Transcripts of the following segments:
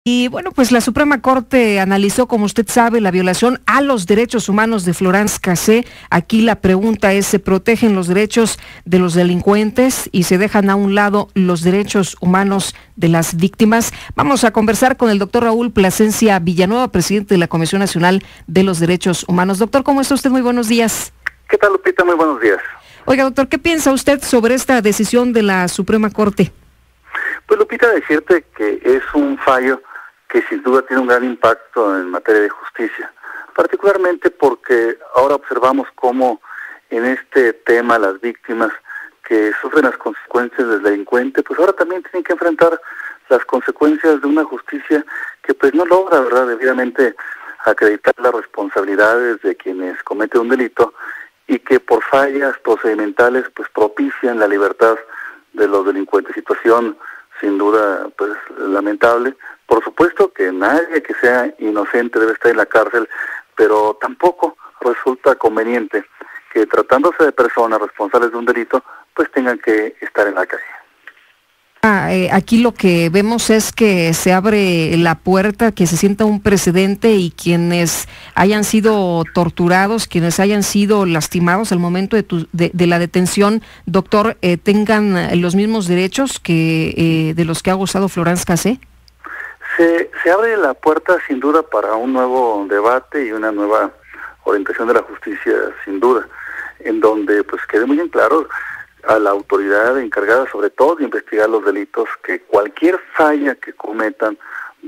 Y bueno, pues la Suprema Corte analizó, como usted sabe, la violación a los derechos humanos de Florence Cassé. Aquí la pregunta es, ¿se protegen los derechos de los delincuentes y se dejan a un lado los derechos humanos de las víctimas? Vamos a conversar con el doctor Raúl Plasencia Villanueva, presidente de la Comisión Nacional de los Derechos Humanos. Doctor, ¿cómo está usted? Muy buenos días. ¿Qué tal, Lupita? Muy buenos días. Oiga, doctor, ¿qué piensa usted sobre esta decisión de la Suprema Corte? Pues, Lupita, decirte que es un fallo que sin duda tiene un gran impacto en materia de justicia, particularmente porque ahora observamos cómo en este tema las víctimas que sufren las consecuencias del delincuente, pues ahora también tienen que enfrentar las consecuencias de una justicia que pues no logra, ¿verdad?, debidamente acreditar las responsabilidades de quienes cometen un delito y que por fallas procedimentales pues propician la libertad de los delincuentes. Situación sin duda pues lamentable. Por supuesto que nadie que sea inocente debe estar en la cárcel, pero tampoco resulta conveniente que tratándose de personas responsables de un delito, pues tengan que estar en la calle. Aquí lo que vemos es que se abre la puerta, que se sienta un precedente y quienes hayan sido torturados, quienes hayan sido lastimados al momento de la detención, doctor, tengan los mismos derechos que de los que ha gozado Florence Cassé. Se abre la puerta sin duda para un nuevo debate y una nueva orientación de la justicia, sin duda, en donde pues quede muy en claro a la autoridad encargada sobre todo de investigar los delitos que cualquier falla que cometan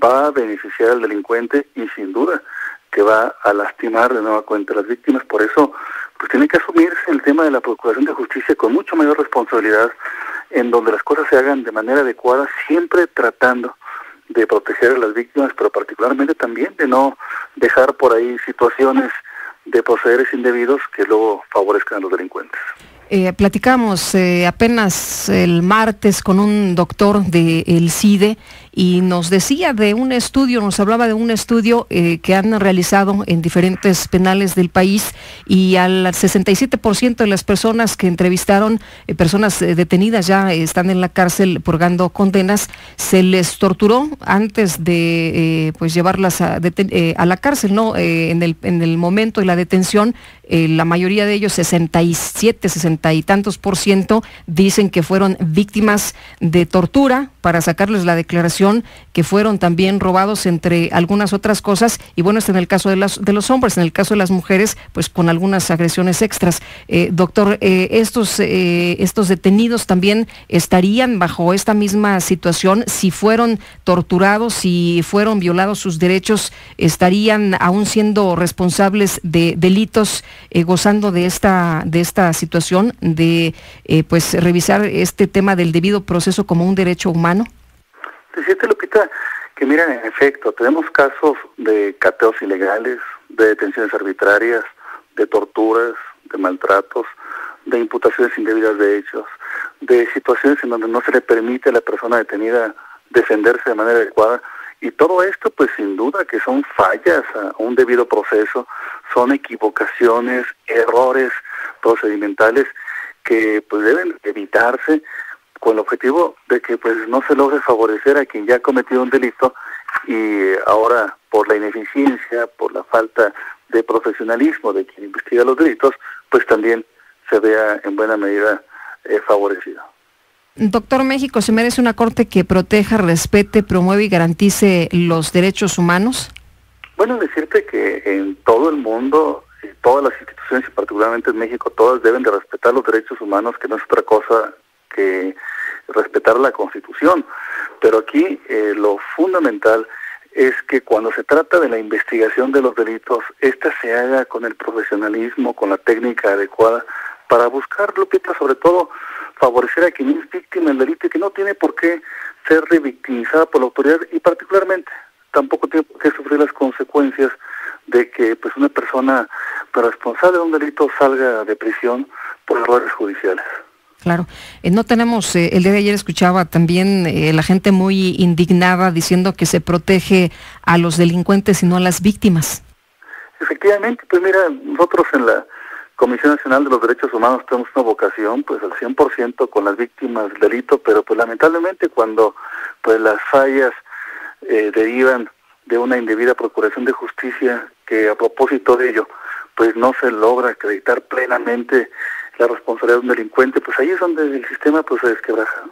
va a beneficiar al delincuente y sin duda que va a lastimar de nueva cuenta a las víctimas. Por eso pues tiene que asumirse el tema de la Procuración de Justicia con mucho mayor responsabilidad, en donde las cosas se hagan de manera adecuada, siempre tratando de proteger a las víctimas, pero particularmente también de no dejar por ahí situaciones de procederes indebidos que luego favorezcan a los delincuentes. Platicamos apenas el martes con un doctor del CIDE y nos decía de un estudio, nos hablaba de un estudio que han realizado en diferentes penales del país y al 67% de las personas que entrevistaron, personas detenidas ya están en la cárcel purgando condenas, se les torturó antes de pues llevarlas a la cárcel, ¿no? En el momento de la detención, la mayoría de ellos, 67, 60 y tantos % dicen que fueron víctimas de tortura para sacarles la declaración, que fueron también robados entre algunas otras cosas, y bueno, este en el caso de los hombres, en el caso de las mujeres, pues con algunas agresiones extras. Doctor, estos detenidos también estarían bajo esta misma situación, si fueron torturados, si fueron violados sus derechos, estarían aún siendo responsables de delitos, gozando de esta situación de pues revisar este tema del debido proceso como un derecho humano. Decirte, Lupita, que miren, en efecto, tenemos casos de cateos ilegales, de detenciones arbitrarias, de torturas, de maltratos, de imputaciones indebidas de hechos, de situaciones en donde no se le permite a la persona detenida defenderse de manera adecuada. Y todo esto, pues sin duda que son fallas a un debido proceso, son equivocaciones, errores procedimentales que pues deben evitarse con el objetivo de que pues no se logre favorecer a quien ya ha cometido un delito y ahora por la ineficiencia, por la falta de profesionalismo de quien investiga los delitos, pues también se vea en buena medida favorecido. Doctor, ¿México se merece una corte que proteja, respete, promueva y garantice los derechos humanos? Bueno, decirte que en todo el mundo, todas las instituciones y particularmente en México, todas deben de respetar los derechos humanos, que no es otra cosa que respetar la Constitución. Pero aquí lo fundamental es que cuando se trata de la investigación de los delitos, esta se haga con el profesionalismo, con la técnica adecuada, para buscar, Lupita, sobre todo favorecer a quien es víctima del delito y que no tiene por qué ser revictimizada por la autoridad y particularmente tampoco tiene por qué sufrir las consecuencias de que pues una persona responsable de un delito salga de prisión por errores judiciales. Claro, no tenemos, el día de ayer escuchaba también la gente muy indignada diciendo que se protege a los delincuentes y no a las víctimas. Efectivamente, pues mira, nosotros en la Comisión Nacional de los Derechos Humanos tenemos una vocación pues al 100% con las víctimas del delito, pero pues lamentablemente cuando pues las fallas derivan de una indebida procuración de justicia, que a propósito de ello, pues no se logra acreditar plenamente la responsabilidad de un delincuente, pues ahí es donde el sistema pues se desquebraja.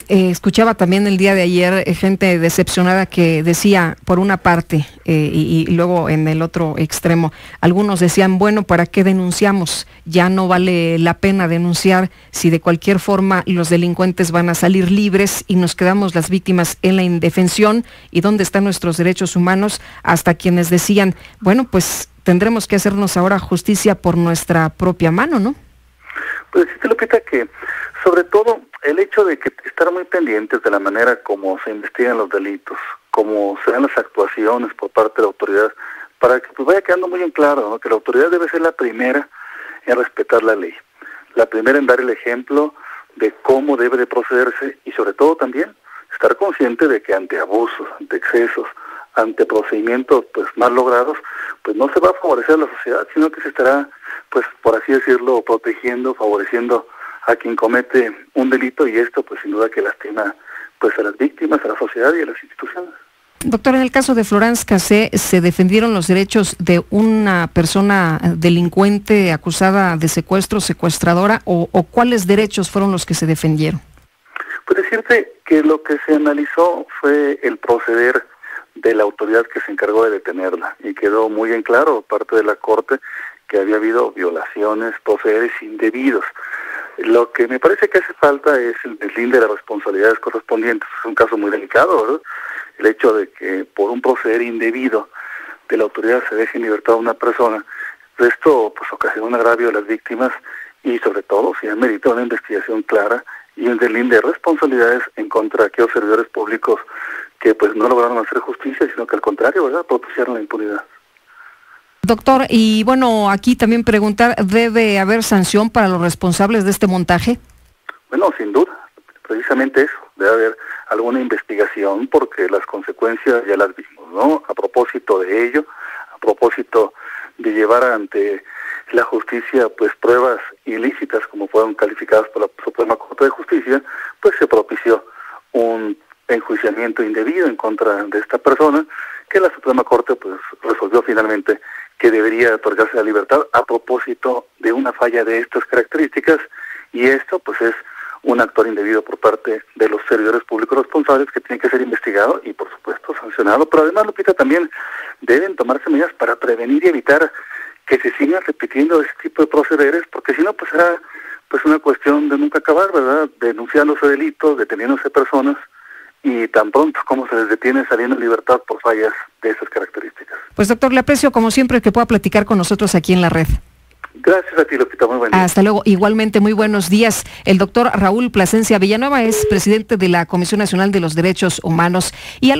Escuchaba también el día de ayer gente decepcionada que decía, por una parte, y luego en el otro extremo, algunos decían, bueno, ¿para qué denunciamos? Ya no vale la pena denunciar si de cualquier forma los delincuentes van a salir libres y nos quedamos las víctimas en la indefensión. ¿Y dónde están nuestros derechos humanos? Hasta quienes decían, bueno, pues tendremos que hacernos ahora justicia por nuestra propia mano, ¿no? Pues sí, Lupita, que sobre todo el hecho de que estar muy pendientes de la manera como se investigan los delitos, como se dan las actuaciones por parte de la autoridad, para que pues vaya quedando muy en claro, ¿no?, que la autoridad debe ser la primera en respetar la ley, la primera en dar el ejemplo de cómo debe de procederse y sobre todo también estar consciente de que ante abusos, ante excesos, ante procedimientos pues mal logrados, pues no se va a favorecer a la sociedad, sino que se estará, pues por así decirlo, protegiendo, favoreciendo a quien comete un delito, y esto pues sin duda que lastima pues a las víctimas, a la sociedad y a las instituciones. Doctor, en el caso de Florence Cassé, ¿se defendieron los derechos de una persona delincuente acusada de secuestro, secuestradora, o cuáles derechos fueron los que se defendieron? Pues decirte que lo que se analizó fue el proceder de la autoridad que se encargó de detenerla, y quedó muy en claro parte de la Corte que había habido violaciones, procederes indebidos. Lo que me parece que hace falta es el deslinde de las responsabilidades correspondientes. Es un caso muy delicado, ¿verdad? El hecho de que por un proceder indebido de la autoridad se deje en libertad a una persona, esto pues ocasiona un agravio a las víctimas, y sobre todo se amerita una investigación clara y un deslinde de responsabilidades en contra de aquellos servidores públicos que pues no lograron hacer justicia, sino que al contrario, ¿verdad?, propiciaron la impunidad. Doctor, y bueno, aquí también preguntar, ¿debe haber sanción para los responsables de este montaje? Bueno, sin duda, precisamente eso, debe haber alguna investigación, porque las consecuencias ya las vimos, ¿no? A propósito de ello, a propósito de llevar ante la justicia pues pruebas ilícitas como fueron calificadas por la Suprema Corte de Justicia, pues se propició un enjuiciamiento indebido en contra de esta persona, que la Suprema Corte pues resolvió finalmente que debería otorgarse la libertad a propósito de una falla de estas características, y esto pues es un actor indebido por parte de los servidores públicos responsables, que tiene que ser investigado y por supuesto sancionado. Pero además, Lupita, también deben tomarse medidas para prevenir y evitar que se sigan repitiendo ese tipo de procederes, porque si no pues será pues una cuestión de nunca acabar, ¿verdad?, denunciándose delitos, deteniéndose personas, y tan pronto como se les detiene saliendo en libertad por fallas de esas características. Pues doctor, le aprecio como siempre que pueda platicar con nosotros aquí en la red. Gracias a ti, Lupita, muy buen día. Hasta luego, igualmente muy buenos días. El doctor Raúl Plasencia Villanueva es presidente de la Comisión Nacional de los Derechos Humanos. Y